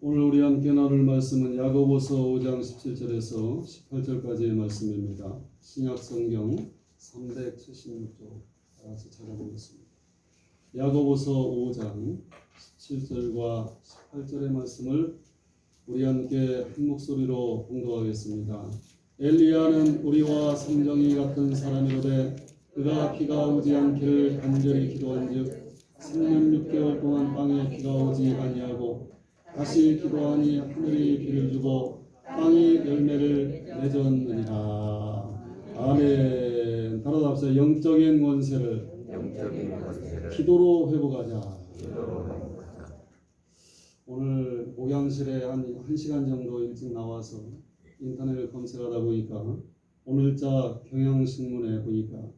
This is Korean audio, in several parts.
오늘 우리 함께 나눌 말씀은 야고보서 5장 17절에서 18절까지의 말씀입니다. 신약성경 376쪽 같이 찾아보겠습니다. 야고보서 5장 17절과 18절의 말씀을 우리 함께 한 목소리로 봉독하겠습니다. 엘리야는 우리와 성정이 같은 사람이로되 그가 비가 오지 않기를 간절히 기도한즉 3년 6개월 동안 땅에 비가 오지 아니하고 다시 기도하니 하늘이 비를 주고 땅이 열매를 맺었느니라. 아멘. 따라합시다. 영적인 권세를 기도로 회복하자. 오늘 목양실에 한 1시간 정도 일찍 나와서 인터넷을 검색하다 보니까 오늘자 경향신문에 보니까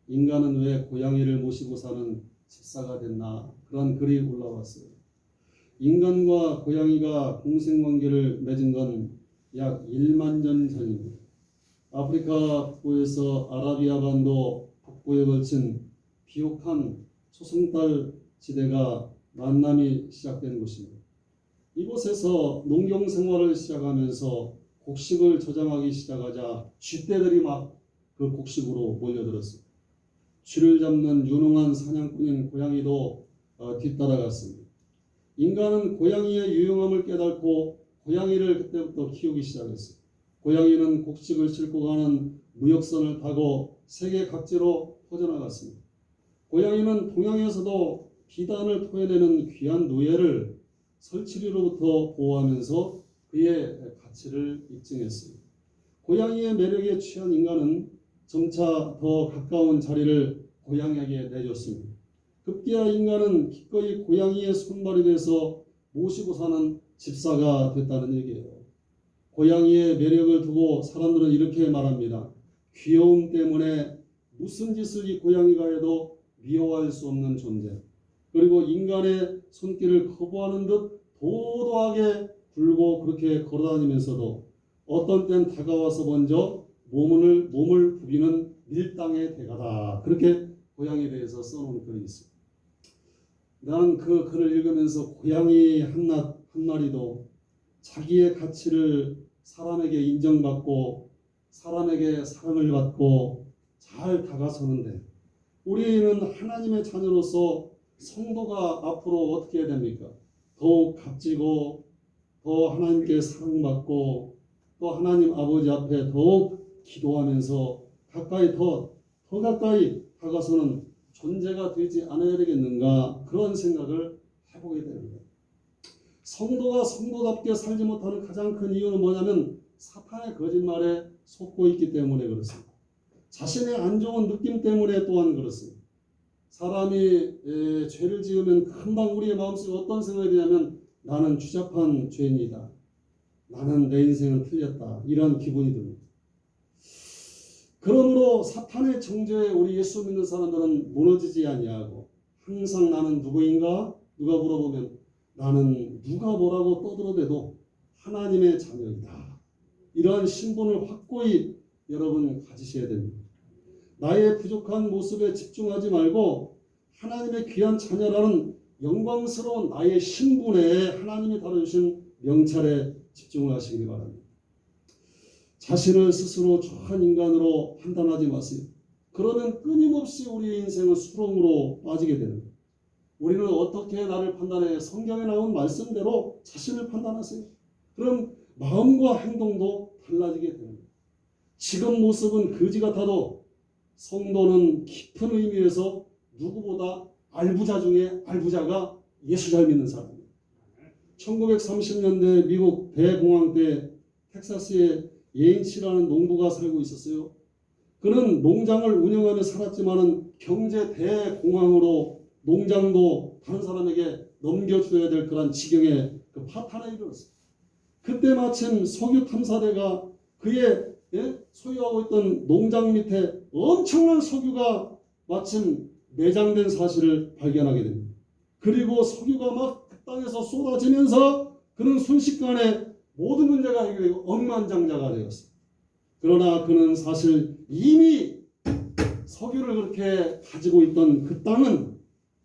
인간은 왜 고양이를 모시고 사는 집사가 됐나 그런 글이 올라왔어요. 인간과 고양이가 공생관계를 맺은 건 약 1만 년 전입니다. 아프리카 북부에서 아라비아 반도 북부에 걸친 비옥한 초승달 지대가 만남이 시작된 곳입니다. 이곳에서 농경 생활을 시작하면서 곡식을 저장하기 시작하자 쥐떼들이 막 그 곡식으로 몰려들었습니다. 쥐를 잡는 유능한 사냥꾼인 고양이도 뒤따라갔습니다. 인간은 고양이의 유용함을 깨닫고 고양이를 그때부터 키우기 시작했어요. 고양이는 곡식을 싣고 가는 무역선을 타고 세계 각지로 퍼져나갔습니다. 고양이는 동양에서도 비단을 토해내는 귀한 노예를 설치류로부터 보호하면서 그의 가치를 입증했어요. 고양이의 매력에 취한 인간은 점차 더 가까운 자리를 고양이에게 내줬습니다. 급기야 인간은 기꺼이 고양이의 손발이 돼서 모시고 사는 집사가 됐다는 얘기예요. 고양이의 매력을 두고 사람들은 이렇게 말합니다. 귀여움 때문에 무슨 짓을 이 고양이가 해도 미워할 수 없는 존재. 그리고 인간의 손길을 거부하는 듯 도도하게 굴고 그렇게 걸어다니면서도 어떤 땐 다가와서 먼저 몸을 부비는 밀당의 대가다. 그렇게 고양이에 대해서 써놓은 글이 있습니다. 나는 그 글을 읽으면서 고양이 한 마리도 자기의 가치를 사람에게 인정받고 사람에게 사랑을 받고 잘 다가서는데 우리는 하나님의 자녀로서 성도가 앞으로 어떻게 해야 됩니까? 더욱 값지고 더 하나님께 사랑받고 또 하나님 아버지 앞에 더욱 기도하면서 더 가까이 다가서는 존재가 되지 않아야 되겠는가 그런 생각을 해보게 되는 거예요. 성도가 성도답게 살지 못하는 가장 큰 이유는 뭐냐면 사탄의 거짓말에 속고 있기 때문에 그렇습니다. 자신의 안 좋은 느낌 때문에 또한 그렇습니다. 사람이 죄를 지으면 금방 우리의 마음속에 어떤 생각이 드냐면 나는 추잡한 죄인이다. 나는 내 인생은 틀렸다. 이런 기분이 듭니다. 그러므로 사탄의 정죄에 우리 예수 믿는 사람들은 무너지지 아니하고 항상 나는 누구인가? 누가 물어보면 나는 누가 뭐라고 떠들어대도 하나님의 자녀이다. 이러한 신분을 확고히 여러분 가지셔야 됩니다. 나의 부족한 모습에 집중하지 말고 하나님의 귀한 자녀라는 영광스러운 나의 신분에 하나님이 다루신 명찰에 집중을 하시기 바랍니다. 자신을 스스로 좋은 인간으로 판단하지 마세요. 그러면 끊임없이 우리의 인생은 수렁으로 빠지게 되는 거예요. 우리는 어떻게 나를 판단해? 성경에 나온 말씀대로 자신을 판단하세요. 그럼 마음과 행동도 달라지게 되는 거예요. 지금 모습은 거지 같아도 성도는 깊은 의미에서 누구보다 알부자 중에 알부자가 예수 잘 믿는 사람이에요. 1930년대 미국 대공황 때 텍사스에 예인치라는 농부가 살고 있었어요. 그는 농장을 운영하며 살았지만은 경제 대공황으로 농장도 다른 사람에게 넘겨줘야 될 그런 지경에 그 파탄에 이르렀어요. 그때 마침 석유 탐사대가 그의 소유하고 있던 농장 밑에 엄청난 석유가 마침 매장된 사실을 발견하게 됩니다. 그리고 석유가 막 그 땅에서 쏟아지면서 그는 순식간에 모든 문제가 해결되고 억만장자가 되었습니다. 그러나 그는 사실 이미 석유를 그렇게 가지고 있던 그 땅은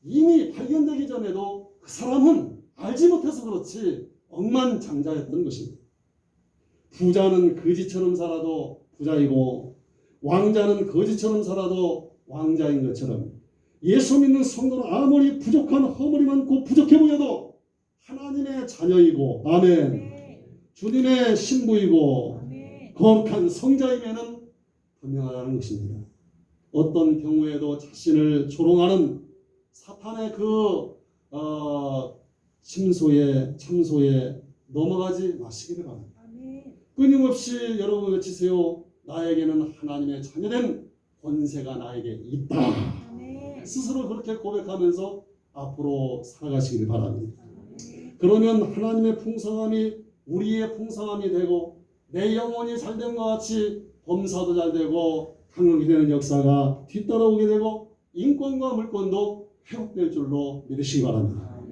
이미 발견되기 전에도 그 사람은 알지 못해서 그렇지 억만장자였던 것입니다. 부자는 거지처럼 살아도 부자이고 왕자는 거지처럼 살아도 왕자인 것처럼 예수 믿는 성도는 아무리 부족한 허물이 많고 부족해 보여도 하나님의 자녀이고 아멘. 주님의 신부이고 거룩한 성자이면은 분명하다는 것입니다. 어떤 경우에도 자신을 조롱하는 사탄의 그 참소에 넘어가지 마시기를 바랍니다. 끊임없이 여러분 외치세요. 나에게는 하나님의 자녀된 권세가 나에게 있다. 스스로 그렇게 고백하면서 앞으로 살아가시기를 바랍니다. 그러면 하나님의 풍성함이 우리의 풍성함이 되고 내 영혼이 잘됨과 같이 범사도 잘되고 강력이 되는 역사가 뒤따라오게 되고 인권과 물권도 회복될 줄로 믿으시기 바랍니다.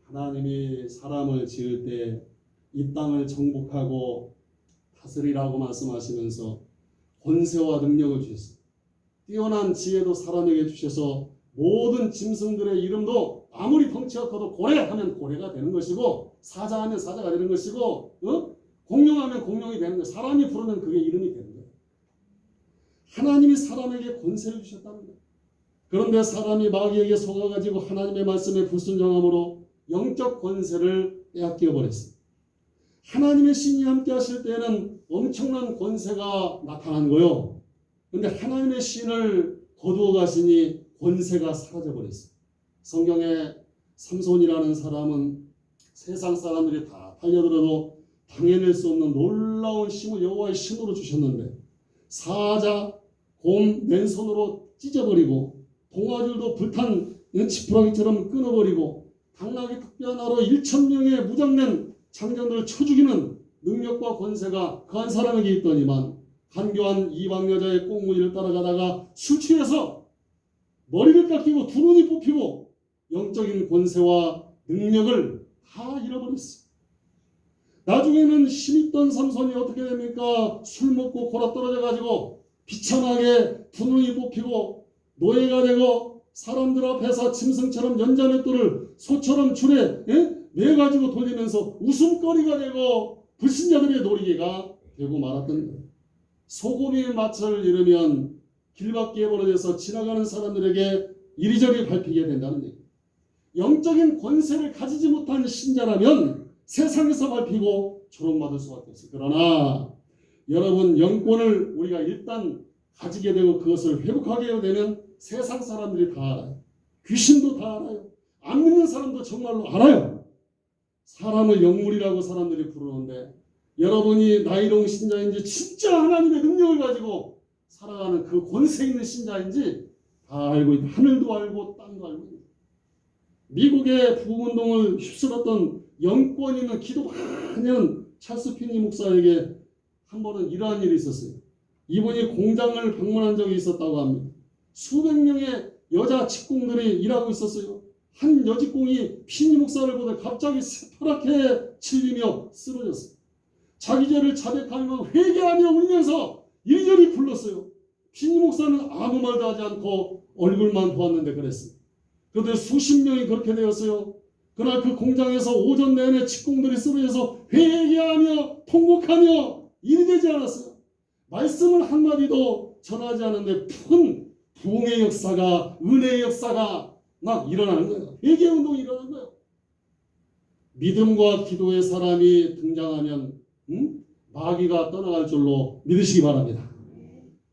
하나님이 사람을 지을 때 이 땅을 정복하고 다스리라고 말씀하시면서 권세와 능력을 주셨어요. 뛰어난 지혜도 사람에게 주셔서 모든 짐승들의 이름도 아무리 덩치가 커도 고래하면 고래가 되는 것이고 사자하면 사자가 되는 것이고 공룡하면 공룡이 되는 거예요. 사람이 부르면 그게 이름이 되는 거예요. 하나님이 사람에게 권세를 주셨다는 거예요. 그런데 사람이 마귀에게 속아가지고 하나님의 말씀에 불순종함으로 영적 권세를 빼앗겨 버렸어요. 하나님의 신이 함께 하실 때는 엄청난 권세가 나타난 거예요. 그런데 하나님의 신을 거두어 가시니 권세가 사라져 버렸어요. 성경에 삼손이라는 사람은 세상 사람들이 다 달려들어도 당해낼 수 없는 놀라운 힘을 여호와의 신으로 주셨는데 사자, 곰 맨손으로 찢어버리고 동아줄도 불탄 지푸라기처럼 끊어버리고 당나귀 특별나로 1,000명의 무장된 장정들을 쳐 죽이는 능력과 권세가 그 한 사람에게 있더니만 간교한 이방 여자의 꽁무니를 따라가다가 술 취해서 머리를 깎이고 두 눈이 뽑히고 영적인 권세와 능력을 다 잃어버렸어요. 나중에는 힘있던 삼손이 어떻게 됩니까? 술 먹고 골아 떨어져 가지고 비참하게 두 눈이 뽑히고 노예가 되고 사람들 앞에서 짐승처럼 연자맷돌을 소처럼 줄에 매가지고 돌리면서 웃음거리가 되고 불신자들의 놀이개가 되고 말았던 거예요. 소금이 마찰을 잃으면 길바퀴에 벌어져서 지나가는 사람들에게 이리저리 밟히게 된다는 얘기예요. 영적인 권세를 가지지 못한 신자라면 세상에서 밟히고 조롱받을 수밖에 없어요. 그러나 여러분 영권을 우리가 일단 가지게 되고 그것을 회복하게 되면 세상 사람들이 다 알아요. 귀신도 다 알아요. 안 믿는 사람도 정말로 알아요. 사람을 영물이라고 사람들이 부르는데 여러분이 나이롱 신자인지 진짜 하나님의 능력을 가지고 살아가는 그 권세 있는 신자인지 다 알고 있다. 하늘도 알고 땅도 알고 있다. 미국의 부흥운동을 휩쓸었던 영권 있는 기도 많이 하는 찰스 피니 목사에게 한 번은 이러한 일이 있었어요. 이분이 공장을 방문한 적이 있었다고 합니다. 수백 명의 여자 직공들이 일하고 있었어요. 한 여직공이 피니 목사를 보다 갑자기 새파랗게 질리며 쓰러졌어요. 자기 죄를 자백하며 회개하며 울면서 이리저리 불렀어요. 피니 목사는 아무 말도 하지 않고 얼굴만 보았는데 그랬어요. 그런데 수십 명이 그렇게 되었어요. 그날 그 공장에서 오전 내내 직공들이 쓰러져서 회개하며 통곡하며 일이 되지 않았어요. 말씀을 한마디도 전하지 않는데 큰 부흥의 역사가, 은혜의 역사가 막 일어나는 거예요. 회개운동이 일어나는 거예요. 믿음과 기도의 사람이 등장하면 마귀가 떠나갈 줄로 믿으시기 바랍니다.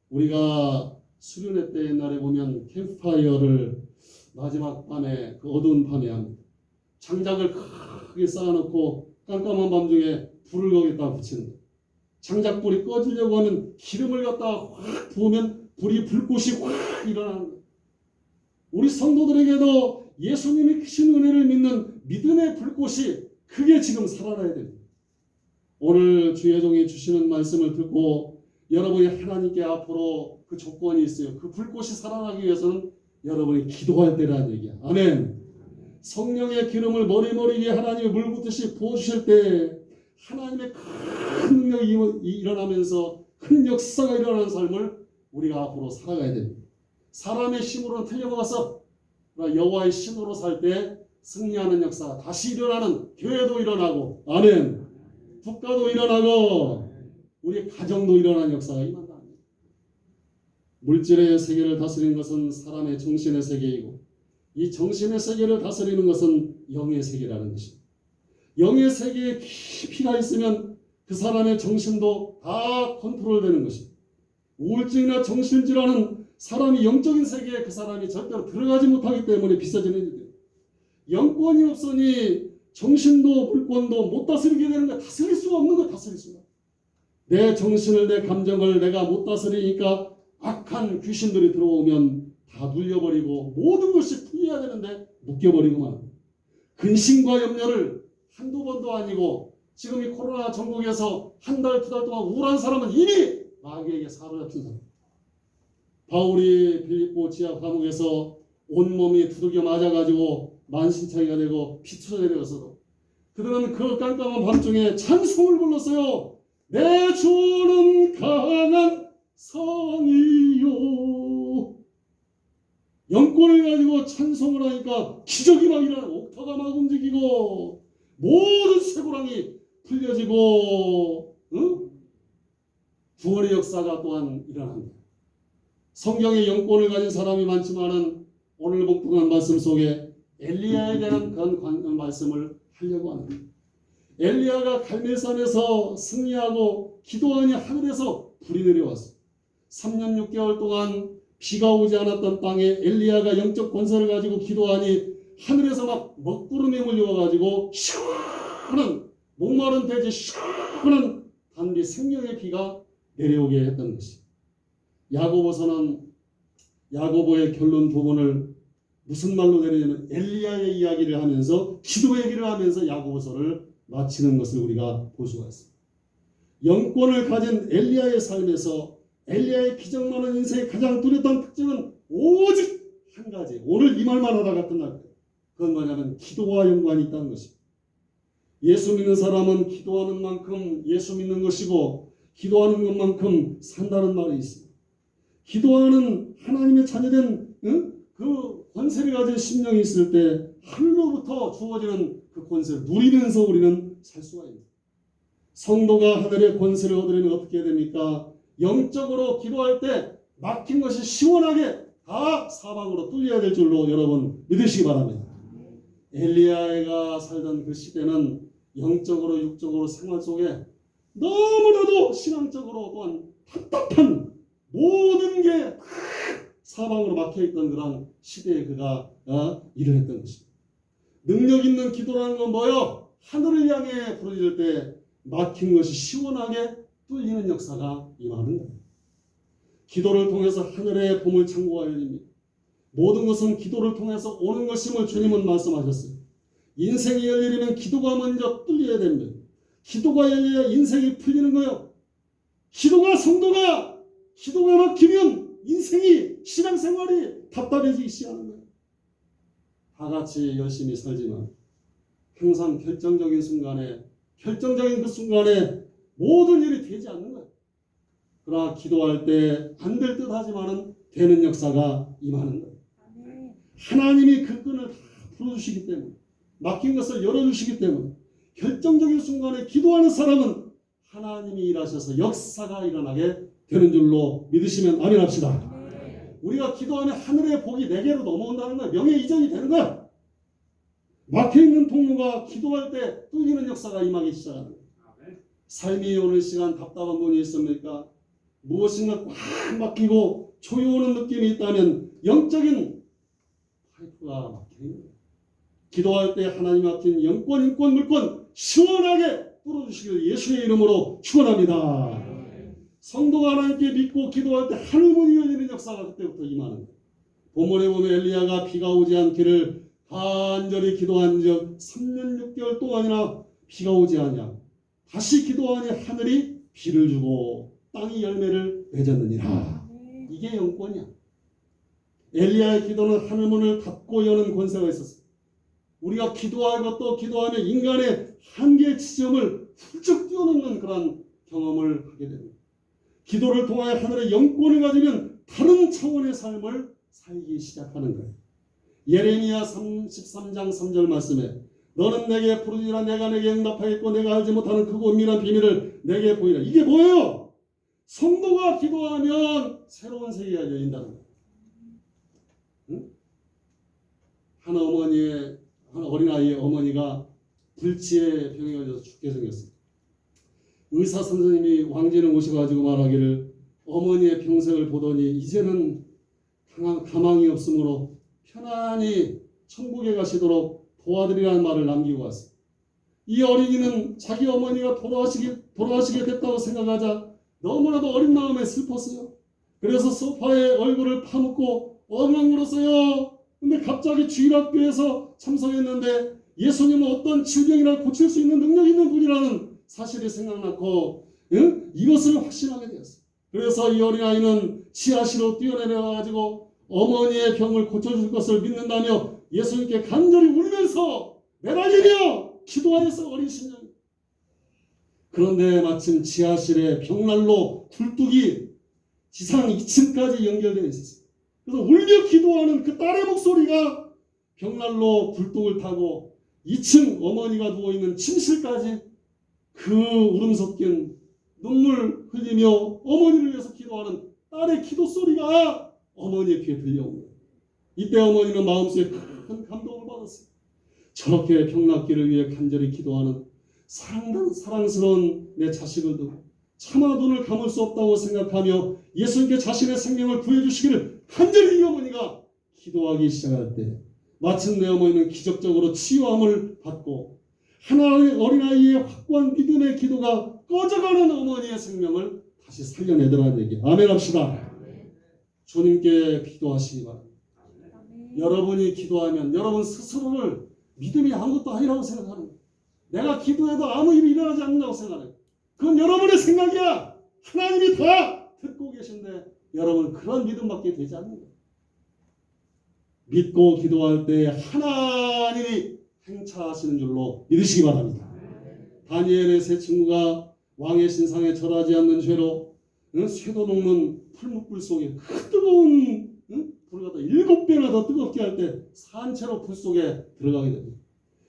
우리가 수련회 때 옛날에 보면 캠프파이어를 마지막 밤에 그 어두운 밤에 합니다. 장작을 크게 쌓아놓고 깜깜한 밤중에 불을 거기다 붙이는 거예요. 장작불이 꺼지려고 하면 기름을 갖다가 확 부으면 불이 불꽃이 확 일어나는 거예요. 우리 성도들에게도 예수님이 크신 은혜를 믿는 믿음의 불꽃이 그게 지금 살아나야 됩니다. 오늘 주의 종이 주시는 말씀을 듣고 여러분이 하나님께 앞으로 그 조건이 있어요. 그 불꽃이 살아나기 위해서는 여러분이 기도할 때라는 얘기야. 아멘. 성령의 기름을 머리 위에 하나님이 물 붓듯이 부어주실 때 하나님의 큰 능력이 일어나면서 큰 역사가 일어나는 삶을 우리가 앞으로 살아가야 됩니다. 사람의 힘으로는 틀려먹어서 여호와의 신으로 살 때 승리하는 역사, 다시 일어나는 교회도 일어나고, 아멘. 국가도 일어나고, 우리 가정도 일어나는 역사가 임한다. 물질의 세계를 다스리는 것은 사람의 정신의 세계이고, 이 정신의 세계를 다스리는 것은 영의 세계라는 것입니다. 영의 세계에 깊이가 있으면 그 사람의 정신도 다 컨트롤되는 것입니다. 우울증이나 정신질환은 사람이 영적인 세계에 그 사람이 절대로 들어가지 못하기 때문에 빚어지는 일이에요. 영권이 없으니 정신도 물권도 못 다스리게 되는 거야. 다스릴 수가 없는 거야. 다스릴 수가. 내 정신을, 내 감정을 내가 못 다스리니까 악한 귀신들이 들어오면 다 눌려버리고 모든 것이 풀려야 되는데 묶여버리고만. 근심과 염려를 한두 번도 아니고 지금 이 코로나 전국에서 한 달, 두 달 동안 우울한 사람은 이미 마귀에게 사로잡힌 사람. 바울이 빌립보 지하 감옥에서 온몸이 두들겨 맞아가지고 만신창이가 되고 피투성이 되어서도 그들은 그 깜깜한 밤중에 찬송을 불렀어요. 내 주는 강한 성이요. 영권을 가지고 찬송을 하니까 기적이 막 일어나고 옥터가 막 움직이고 모든 쇠고랑이 풀려지고 구원의 역사가 또한 일어납니다. 성경에 영권을 가진 사람이 많지만은 오늘 복독한 말씀 속에 엘리야에 대한 그런 말씀을 하려고 합니다. 엘리야가 갈멜산에서 승리하고 기도하니 하늘에서 불이 내려왔어요. 3년 6개월 동안 비가 오지 않았던 땅에 엘리야가 영적 권세를 가지고 기도하니 하늘에서 막 먹구름이 몰려와가지고 시원한 목마른 돼지 시원한 단비 생명의 비가 내려오게 했던 것이. 야고보서는 야고보의 결론 부분을 무슨 말로 내리냐면 엘리야의 이야기를 하면서 기도 얘기를 하면서 야고보서를 마치는 것을 우리가 볼 수가 있습니다. 영권을 가진 엘리야의 삶에서 엘리야의 기적 많은 인생의 가장 뚜렷한 특징은 오직 한 가지. 오늘 이 말만 하다가 끝날 거예요. 그건 뭐냐면 기도와 연관이 있다는 것입니다. 예수 믿는 사람은 기도하는 만큼 예수 믿는 것이고 기도하는 것만큼 산다는 말이 있습니다. 기도하는 하나님의 자녀된 그 권세를 가진 심령이 있을 때 하늘로부터 주어지는 그 권세를 누리면서 우리는 살 수가 있습니다. 성도가 하늘의 권세를 얻으려면 어떻게 해야 됩니까? 영적으로 기도할 때 막힌 것이 시원하게 다 사방으로 뚫려야 될 줄로 여러분 믿으시기 바랍니다. 엘리야가 살던 그 시대는 영적으로 육적으로 생활 속에 너무나도 신앙적으로 또한 답답한 모든 게 사방으로 막혀있던 그런 시대에 그가 일을 했던 것입니다. 능력 있는 기도라는 건 뭐예요? 하늘을 향해 부르짖을 때 막힌 것이 시원하게 뚫리는 역사가 임하는 거예요. 기도를 통해서 하늘의 보물 창고가 열립니다. 모든 것은 기도를 통해서 오는 것임을 주님은 말씀하셨어요. 인생이 열리려면 기도가 먼저 뚫려야 됩니다. 기도가 열려야 인생이 풀리는 거예요. 성도가 막히면 인생이 신앙생활이 답답해지기 시작하는 거예요. 다 같이 열심히 살지만 항상 결정적인 그 순간에 모든 일이 되지 않는 거예요. 그러나 기도할 때 안 될 듯 하지만은 되는 역사가 임하는 거예요. 하나님이 그 끈을 다 풀어주시기 때문에 막힌 것을 열어주시기 때문에 결정적인 순간에 기도하는 사람은 하나님이 일하셔서 역사가 일어나게 되는 줄로 믿으시면 아멘 합시다. 우리가 기도하면 하늘의 복이 내게로 넘어온다는 거야. 명예 이전이 되는 거야. 막혀있는 통로가 기도할 때 뚫리는 역사가 임하기 시작하는 거야. 삶이 오늘 시간 답답한 분이 있습니까? 무엇인가 꽉 막히고 조여오는 느낌이 있다면 영적인 파이프가 막혀있는 거야. 기도할 때 하나님 맡긴 영권, 인권, 물권 시원하게 뚫어주시길 예수의 이름으로 축원합니다. 성도가 하나님께 믿고 기도할 때 하늘문이 열리는 역사가 그때부터 임하는 거예요. 본문에 보면 엘리야가 비가 오지 않기를 간절히 기도한 적 3년 6개월 동안이나 비가 오지 않냐. 다시 기도하니 하늘이 비를 주고 땅이 열매를 맺었느니라. 이게 영권이야. 엘리야의 기도는 하늘문을 닫고 여는 권세가 있었어요. 우리가 기도하고 또 기도하면 인간의 한계 지점을 훌쩍 뛰어넘는 그런 경험을 하게 됩니다. 기도를 통하여 하늘의 영권을 가지면 다른 차원의 삶을 살기 시작하는 거예요. 예레미야 33장 3절 말씀에 너는 내게 부르짖으라 내가 내게 응답하겠고 내가 알지 못하는 크고 은밀한 비밀을 내게 보이라. 이게 뭐예요? 성도가 기도하면 새로운 세계가 열린다는 거예요. 응? 한 어린아이의 어머니가 불치의 병에 걸려서 죽게 생겼어요. 의사 선생님이 왕진을 오셔가지고 말하기를 어머니의 병색을 보더니 이제는 가망이 없으므로 편안히 천국에 가시도록 도와드리라는 말을 남기고 왔어요. 이 어린이는 자기 어머니가 돌아가시게 됐다고 생각하자 너무나도 어린 마음에 슬펐어요. 그래서 소파에 얼굴을 파묻고 엉엉 울었어요. 근데 갑자기 주일학교에서 참석했는데 예수님은 어떤 질병이나 고칠 수 있는 능력 있는 분이라는 사실이 생각났고 이것을 확신하게 되었어요. 그래서 이 어린아이는 지하실로 뛰어내려가지고 어머니의 병을 고쳐줄 것을 믿는다며 예수님께 간절히 울면서 매달리며 기도하였어. 어린 심령이. 그런데 마침 지하실에 벽난로 굴뚝이 지상 2층까지 연결되어 있었어요. 그래서 울며 기도하는 그 딸의 목소리가 벽난로 굴뚝을 타고 2층 어머니가 누워있는 침실까지 그 울음 섞인 눈물 흘리며 어머니를 위해서 기도하는 딸의 기도 소리가 어머니의 귀에 들려온 거예요. 이때 어머니는 마음속에 큰 감동을 받았어요. 저렇게 병낫기를 위해 간절히 기도하는 사랑스러운 내 자식을 두고 차마 눈을 감을 수 없다고 생각하며 예수님께 자신의 생명을 구해주시기를 간절히 이 어머니가 기도하기 시작할 때 마침내 어머니는 기적적으로 치유함을 받고 하나의 어린아이의 확고한 믿음의 기도가 꺼져가는 어머니의 생명을 다시 살려내더라는 얘기. 아멘 합시다. 주님께 기도하시기 바랍니다. 여러분이 기도하면 여러분 스스로를 믿음이 아무것도 아니라고 생각하는 거예요. 내가 기도해도 아무 일이 일어나지 않는다고 생각해요. 그건 여러분의 생각이야. 하나님이 다 듣고 계신데 여러분 그런 믿음밖에 되지 않는 거예요. 믿고 기도할 때 하나님이 행차하시는 줄로 믿으시기 바랍니다. 다니엘의 세 친구가 왕의 신상에 절하지 않는 죄로 쇠도 녹는 풀무불 속에 그 뜨거운 불을 갖다 7배나 더 뜨겁게 할 때 산채로 불 속에 들어가게 됩니다.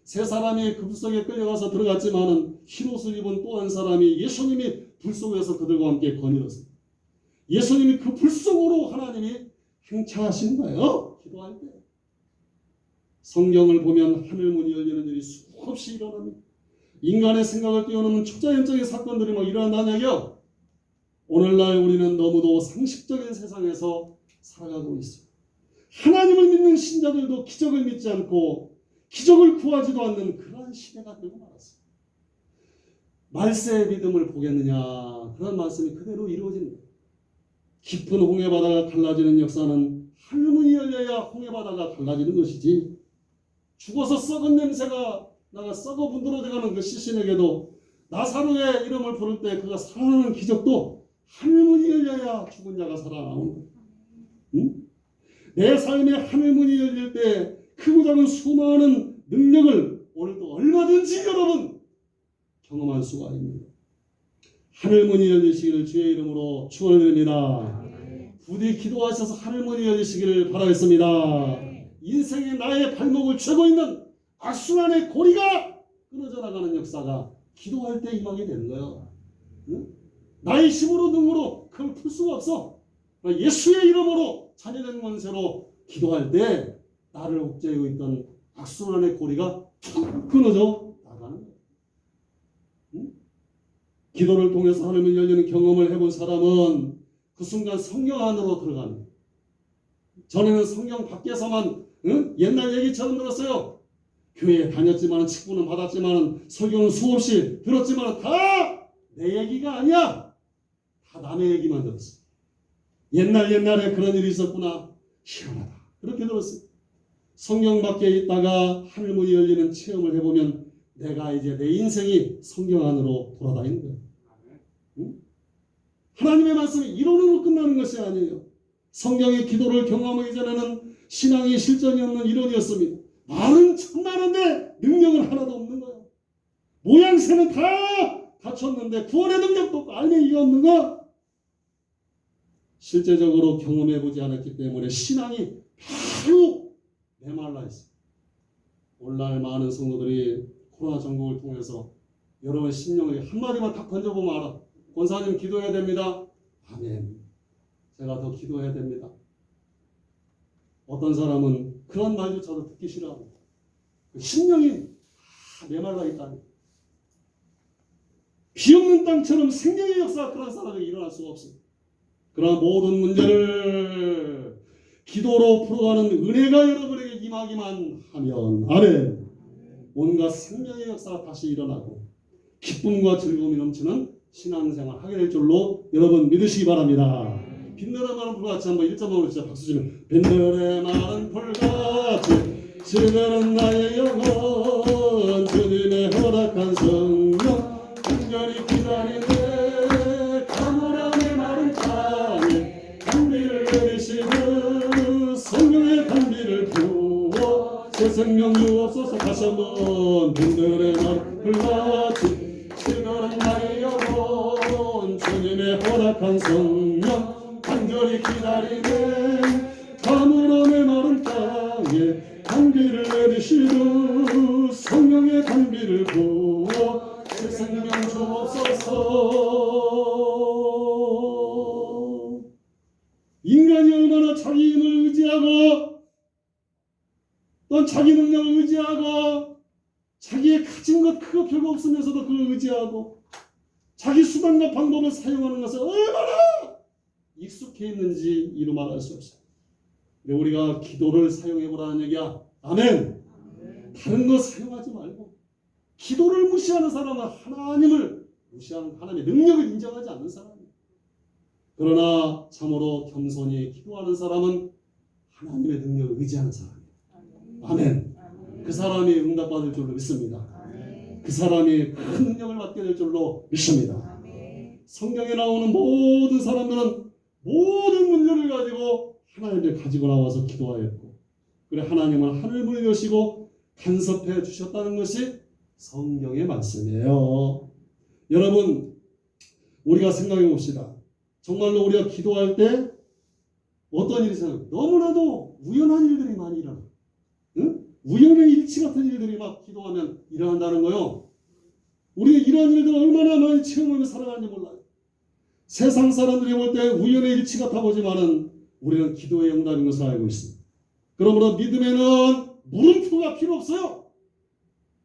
세 사람이 그 불 속에 끌려가서 들어갔지만은 흰옷을 입은 또 한 사람이 예수님이 불 속에서 그들과 함께 거닐었습니다. 예수님이 그 불 속으로 하나님이 행차하신 거예요. 기도할 때. 성경을 보면 하늘문이 열리는 일이 수없이 일어납니다. 인간의 생각을 뛰어넘는 초자연적인 사건들이 막 일어난다는 얘기요. 오늘날 우리는 너무도 상식적인 세상에서 살아가고 있어요. 하나님을 믿는 신자들도 기적을 믿지 않고 기적을 구하지도 않는 그러한 시대가 되고 말았어요. 말세의 믿음을 보겠느냐. 그런 말씀이 그대로 이루어집니다. 깊은 홍해바다가 갈라지는 역사는 하늘문이 열려야 홍해바다가 갈라지는 것이지 죽어서 썩은 냄새가 나가 썩어 문드러져가는 그 시신에게도 나사로의 이름을 부를 때 그가 살아나는 기적도 하늘문이 열려야 죽은 자가 살아나오는 거예요. 응? 내 삶에 하늘문이 열릴 때 크고 작은 수많은 능력을 오늘도 얼마든지 여러분 경험할 수가 있습니다. 하늘문이 열리시기를 주의 이름으로 축원드립니다. 부디 기도하셔서 하늘문이 열리시기를 바라겠습니다. 인생의 나의 발목을 쥐고 있는 악순환의 고리가 끊어져 나가는 역사가 기도할 때 임하게 되는 거예요. 응? 나의 힘으로 능으로 그걸 풀 수가 없어. 예수의 이름으로 자녀된 권세로 기도할 때 나를 옥죄고 있던 악순환의 고리가 툭 끊어져 나가는 거예요. 응? 기도를 통해서 하늘문 열리는 경험을 해본 사람은 그 순간 성령 안으로 들어가는 거예요. 전에는 성경 밖에서만 옛날 얘기처럼 들었어요. 교회에 다녔지만 직분은 받았지만 설교는 수없이 들었지만 다 내 얘기가 아니야. 다 남의 얘기만 들었어. 옛날에 그런 일이 있었구나. 시원하다. 그렇게 들었어요. 성경 밖에 있다가 하늘문이 열리는 체험을 해보면 내가 이제 내 인생이 성경 안으로 돌아다니는 거예요. 응? 하나님의 말씀이 이론으로 끝나는 것이 아니에요. 성경의 기도를 경험하기 전에는 신앙이 실전이 없는 이론이었습니다. 말은 천만한데 능력은 하나도 없는 거예요. 모양새는 다 갖췄는데 구원의 능력도 없고 알맹이가 없는 거. 실제적으로 경험해보지 않았기 때문에 신앙이 바로 메말라 있어요. 오늘날 많은 성도들이 코로나 전국을 통해서 여러분 심령에 한마디만 탁 던져보면 알아. 권사님 기도해야 됩니다. 아멘. 제가 더 기도해야 됩니다. 어떤 사람은 그런 말조차도 듣기 싫어하고 심령이 메말라 있다니. 비없는 땅처럼 생명의 역사가 그런 사람에게 일어날 수가 없습니다. 그러나 모든 문제를 기도로 풀어가는 은혜가 여러분에게 임하기만 하면 아멘. 온갖 생명의 역사가 다시 일어나고 기쁨과 즐거움이 넘치는 신앙생활 하게 될 줄로 여러분 믿으시기 바랍니다. 빛나는 마른 불같이 한번 1.5로 진짜 박수 주면 빛나는 마른 불같이 지르는 나의 영혼 주님의 허락한 성령 간절히 기다리네 가물함의 마른 땅에 단비를 내리시는 성령의 단비를 부어 새 생명 주옵소서. 다시 한번 빛나는 마른 불같이 지르는 나의 영혼 주님의 허락한 성령 간절히 기다리네 가물함의 마른 땅에 단비를 내리시는 성령의 단비를 부어 새 생명 주옵소서. 인간이 얼마나 자기 힘을 의지하고 또 자기 능력을 의지하고 자기의 가진 것 크고 별거 없으면서도 그걸 의지하고 자기 수단과 방법을 사용하는 것을 얼마나 익숙해 있는지 이루 말할 수 없어요. 우리가 기도를 사용해보라는 얘기야. 아멘. 다른 거 사용하지 말고 기도를 무시하는 사람은 하나님을 무시하는 하나님의 능력을 인정하지 않는 사람이에요. 그러나 참으로 겸손히 기도하는 사람은 하나님의 능력을 의지하는 사람이에요. 아멘. 그 사람이 응답받을 줄로 믿습니다. 그 사람이 큰 능력을 받게 될 줄로 믿습니다. 성경에 나오는 모든 사람들은 모든 문제를 가지고 하나님을 가지고 나와서 기도하였고 그래 하나님은 하늘문을 여시고 간섭해 주셨다는 것이 성경의 말씀이에요. 여러분 우리가 생각해 봅시다. 정말로 우리가 기도할 때 어떤 일이 생겨요? 너무나도 우연한 일들이 많이 일어나. 응? 우연의 일치 같은 일들이 막 기도하면 일어난다는 거요. 우리가 이러한 일들을 얼마나 많이 체험하며 살아가는지 몰라요. 세상 사람들이 볼 때 우연의 일치 같아 보지만은 우리는 기도의 응답인 것을 알고 있습니다. 그러므로 믿음에는 물음표가 필요 없어요.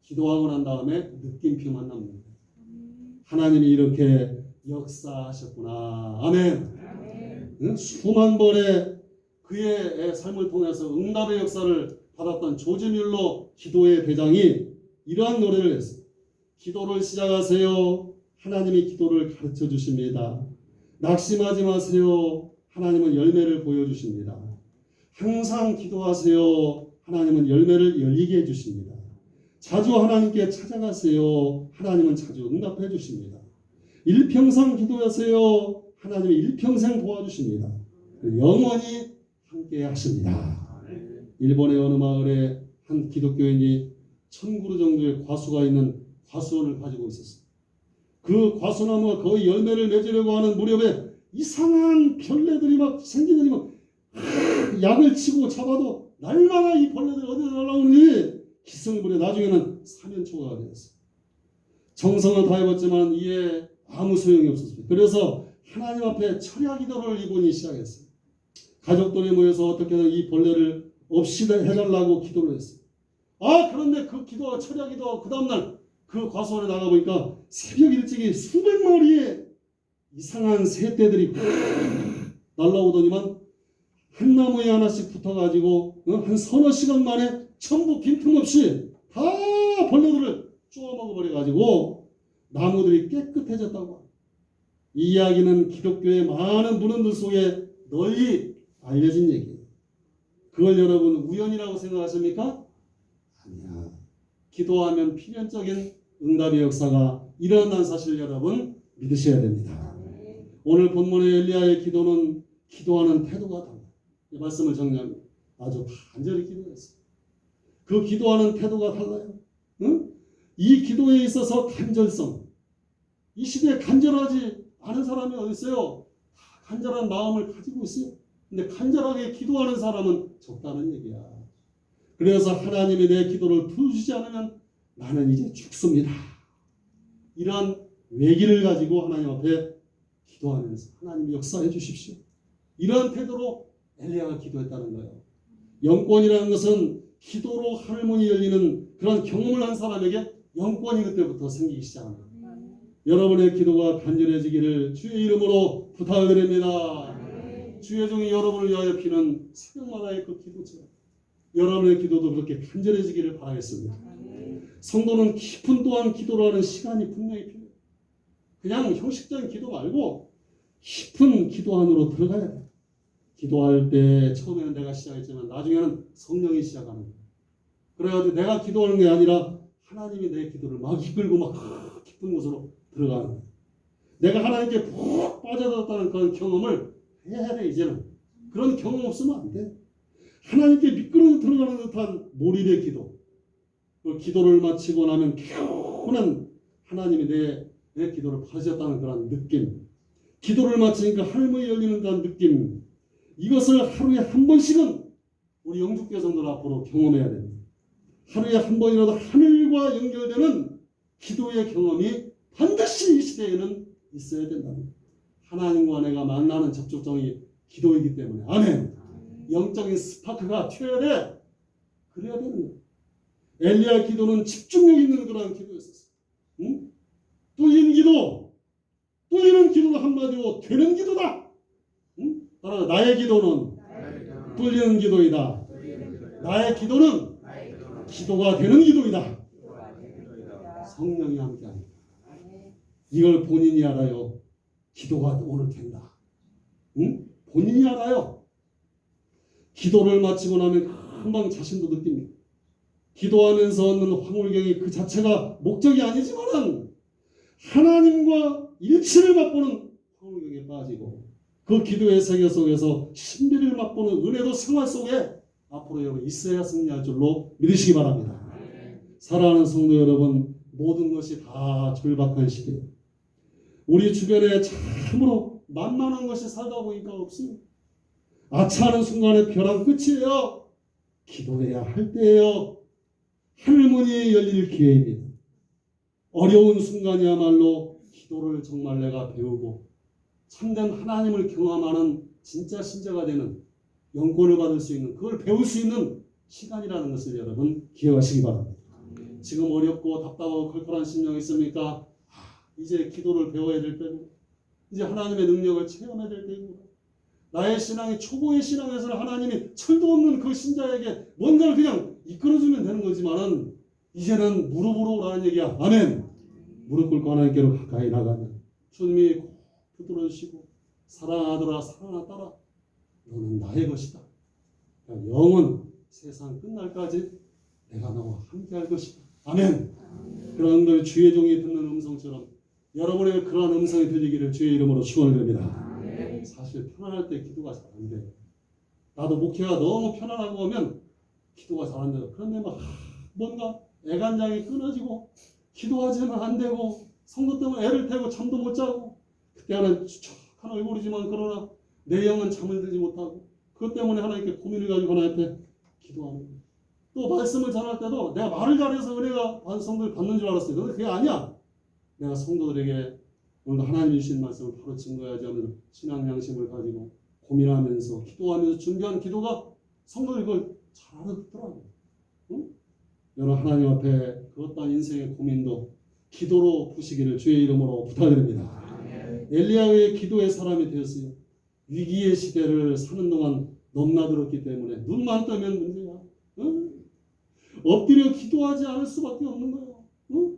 기도하고 난 다음에 느낌표만 남습니다. 하나님이 이렇게 역사하셨구나. 아멘. 응? 수만 번의 그의 삶을 통해서 응답의 역사를 받았던 조지 뮬러 기도의 대장이 이러한 노래를 했어요. 기도를 시작하세요. 하나님이 기도를 가르쳐 주십니다. 낙심하지 마세요. 하나님은 열매를 보여주십니다. 항상 기도하세요. 하나님은 열매를 열리게 해주십니다. 자주 하나님께 찾아가세요. 하나님은 자주 응답해 주십니다. 일평생 기도하세요. 하나님은 일평생 도와주십니다. 영원히 함께 하십니다. 일본의 어느 마을에 한 기독교인이 1000그루 정도의 과수가 있는 과수원을 가지고 있었어요. 그 과수나무가 거의 열매를 맺으려고 하는 무렵에 이상한 벌레들이 막 생기더니 막 약을 치고 잡아도 날마다 이 벌레들이 어디서 날아오는지 기승을 부려 나중에는 사면초가 되었어요. 정성을 다해봤지만 이에 아무 소용이 없었습니다. 그래서 하나님 앞에 철야 기도를 이분이 시작했어요. 가족들이 모여서 어떻게든 이 벌레를 없이 해달라고 기도를 했어요. 그런데 그 기도가 철야 기도하고 그 다음날 그 과수원에 나가보니까 새벽 일찍이 수백 마리의 이상한 새떼들이 날라오더니만 한 나무에 하나씩 붙어가지고 한 서너 시간 만에 전부 빈틈없이 다 벌레들을 쪼아 먹어버려가지고 나무들이 깨끗해졌다고. 이 이야기는 기독교의 많은 문헌들 속에 널리 알려진 얘기예요. 그걸 여러분 우연이라고 생각하십니까? 아니야. 기도하면 필연적인 응답의 역사가 일어난다는 사실을 여러분 믿으셔야 됩니다. 오늘 본문의 엘리야의 기도는 기도하는 태도가 달라요. 이 말씀을 정리하면 아주 간절히 기도했어요. 그 기도하는 태도가 달라요. 응? 이 기도에 있어서 간절성. 이 시대에 간절하지 않은 사람이 어디 있어요? 다 간절한 마음을 가지고 있어요. 근데 간절하게 기도하는 사람은 적다는 얘기야. 그래서 하나님이 내 기도를 들어주지 않으면 나는 이제 죽습니다. 이러한 외기를 가지고 하나님 앞에 기도하면서 하나님 역사해 주십시오. 이러한 태도로 엘리야가 기도했다는 거예요. 영권이라는 것은 기도로 하늘문이 열리는 그런 경험을 한 사람에게 영권이 그때부터 생기기 시작합니다. 여러분의 기도가 간절해지기를 주의 이름으로 부탁드립니다. 주의 종이 여러분을 위하여 피는 새벽마다의 그 기도처럼 여러분의 기도도 그렇게 간절해지기를 바라겠습니다. 성도는 깊은 또한 기도를 하는 시간이 분명히 필요해요. 그냥 형식적인 기도 말고 깊은 기도 안으로 들어가야 돼요. 기도할 때 처음에는 내가 시작했지만 나중에는 성령이 시작하는 거예요. 그래가지고 내가 기도하는 게 아니라 하나님이 내 기도를 막 이끌고 막 깊은 곳으로 들어가는 거예요. 내가 하나님께 푹 빠져들었다는 그런 경험을 해야 돼. 이제는 그런 경험 없으면 안 돼. 하나님께 미끄러져 들어가는 듯한 몰입의 기도. 그 기도를 마치고 나면 개운한 하나님이 내 기도를 받으셨다는 그런 느낌. 기도를 마치니까 하늘문이 열리는 그런 느낌. 이것을 하루에 한 번씩은 우리 영주교회 성도들 앞으로 경험해야 됩니다. 하루에 한 번이라도 하늘과 연결되는 기도의 경험이 반드시 이 시대에는 있어야 된다는 하나님과 내가 만나는 접촉점이 기도이기 때문에 아멘. 영적인 스파크가 튀어야 돼. 그래야 되는 거예요. 엘리야의 기도는 집중력 있는 그런 기도였었어요. 응? 뚫린 기도, 뚫리는 기도는 한마디로 되는 기도다. 응? 따라 나의 기도는 뚫리는 기도이다. 나의 기도는 기도가 되는 기도이다. 성령이 함께합니다. 이걸 본인이 알아요. 기도가 오늘 된다. 응? 본인이 알아요. 기도를 마치고 나면 금방 자신도 느낍니다. 기도하면서 얻는 황홀경이 그 자체가 목적이 아니지만 하나님과 일치를 맛보는 황홀경에 빠지고 그 기도의 세계 속에서 신비를 맛보는 은혜도 생활 속에 앞으로 여러분 있어야 승리할 줄로 믿으시기 바랍니다. 사랑하는 성도 여러분, 모든 것이 다 절박한 시대에 우리 주변에 참으로 만만한 것이 살다 보니까 없어요. 아차하는 순간에 벼랑 끝이에요. 기도해야 할 때예요. 하늘문이 열릴 기회입니다. 어려운 순간이야말로 기도를 정말 내가 배우고 참된 하나님을 경험하는 진짜 신자가 되는 영권을 받을 수 있는 그걸 배울 수 있는 시간이라는 것을 여러분 기억하시기 바랍니다. 지금 어렵고 답답하고 컬컬한 심령이 있습니까? 이제 기도를 배워야 될 때고 이제 하나님의 능력을 체험해야 될 때고 나의 신앙이 초보의 신앙에서는 하나님이 철도 없는 그 신자에게 뭔가를 그냥 이끌어주면 되는 거지만은 이제는 무릎으로 오라는 얘기야. 아멘. 무릎 꿇고 하나님께로 가까이 나가면 주님이 붙들어 주시고 사랑하더라 사랑하는 딸아 너는 나의 것이다. 영원 세상 끝날까지 내가 너와 함께할 것이다. 아멘. 그런 걸 주의 종이 듣는 음성처럼 여러분에게 그러한 음성이 들리기를 주의 이름으로 축원드립니다. 사실 편안할 때 기도가 잘 안 돼요. 나도 목회가 너무 편안하고 오면 기도가 잘 안 돼요. 그런데 막 뭔가 애간장이 끊어지고 기도하지만 안 되고 성도 때문에 애를 태고 잠도 못 자고 그때는 추적한 얼굴이지만 그러나 내 영은 잠을 들지 못하고 그것 때문에 하나님께 고민을 가지고 하나님 앞에 기도하는 거예요. 또 말씀을 전할 때도 내가 말을 잘해서 은혜가 성도들 받는 줄 알았어요. 그런데 그게 아니야. 내가 성도들에게 오늘도 하나님이 주신 말씀을 바로 증거해야지 하는 신앙 양심을 가지고 고민하면서 기도하면서 준비한 기도가 성도들이 그걸 잘 알아듣더라고요. 응? 여러분 하나님 앞에 그것과 인생의 고민도 기도로 푸시기를 주의 이름으로 부탁드립니다. 엘리야의 기도의 사람이 되었어요. 위기의 시대를 사는 동안 넘나들었기 때문에 눈만 뜨면 문제야. 응? 엎드려 기도하지 않을 수밖에 없는 거예요. 응?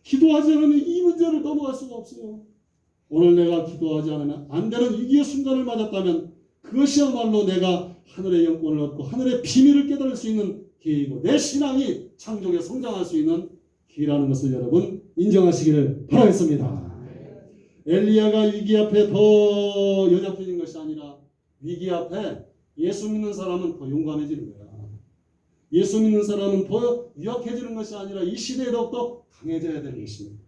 기도하지 않으면 이 문제를 넘어갈 수가 없어요. 오늘 내가 기도하지 않으면 안 되는 위기의 순간을 맞았다면 그것이야말로 내가 하늘의 영권을 얻고 하늘의 비밀을 깨달을 수 있는 기회이고 내 신앙이 창조에 성장할 수 있는 기회라는 것을 여러분 인정하시기를 바라겠습니다. 엘리야가 위기 앞에 더 연약해진 것이 아니라 위기 앞에 예수 믿는 사람은 더 용감해지는 거야. 예수 믿는 사람은 더 유약해지는 것이 아니라 이 시대에 더욱더 강해져야 되는 것입니다.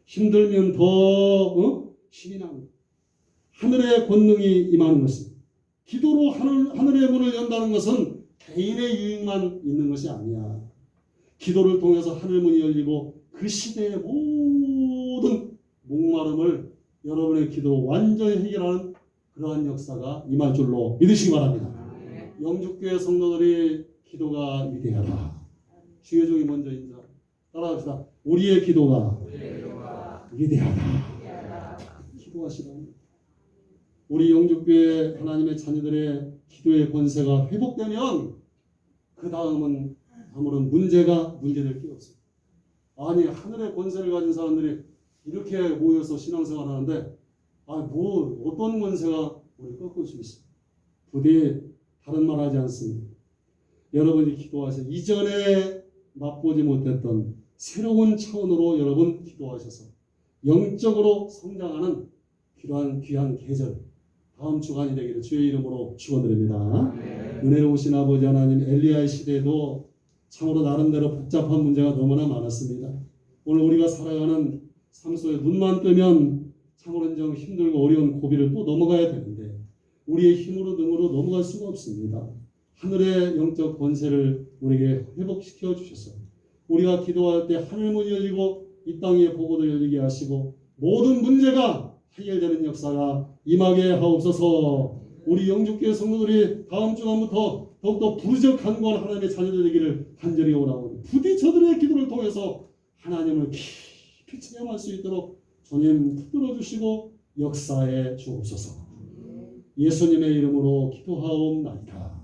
힘들면 더 힘이 납니다. 하늘의 권능이 임하는 것입니다. 기도로 하늘의 문을 연다는 것은 개인의 유익만 있는 것이 아니야. 기도를 통해서 하늘문이 열리고 그 시대의 모든 목마름을 여러분의 기도로 완전히 해결하는 그러한 역사가 임할 줄로 믿으시기 바랍니다. 영죽교회 성도들이 기도가 위대하다. 주의 종이 먼저 인사. 따라합시다. 우리의 기도가 위대하다. 기도하시라. 우리 영죽교회 하나님의 자녀들의 기도의 권세가 회복되면 그 다음은 아무런 문제될 게 없습니다. 아니 하늘의 권세를 가진 사람들이 이렇게 모여서 신앙생활 하는데 어떤 권세가 우리 꺾을 수 있어요. 부디 다른 말 하지 않습니다. 여러분이 기도하셔서 이전에 맛보지 못했던 새로운 차원으로 여러분 기도하셔서 영적으로 성장하는 귀한 계절 다음 주간이 되기를 주의 이름으로 축원드립니다. 은혜로우신 아버지 하나님, 엘리야의 시대에도 참으로 나름대로 복잡한 문제가 너무나 많았습니다. 오늘 우리가 살아가는 삶 속에 눈만 뜨면 참으로 좀 힘들고 어려운 고비를 또 넘어가야 되는데 우리의 힘으로 능으로 넘어갈 수가 없습니다. 하늘의 영적 권세를 우리에게 회복시켜 주셔서 우리가 기도할 때 하늘문이 열리고 이 땅의 보고도 열리게 하시고 모든 문제가 해결되는 역사가 임하게 하옵소서. 우리 영죽교회 성도들이 다음 주간부터 더욱더 부르짖어 간구하는 하나님의 자녀들 되기를 간절히 원하오니 부디 저들의 기도를 통해서 하나님을 깊이 체험할 수 있도록 주님 붙들어 주시고 역사해 주옵소서. 예수님의 이름으로 기도하옵나이다.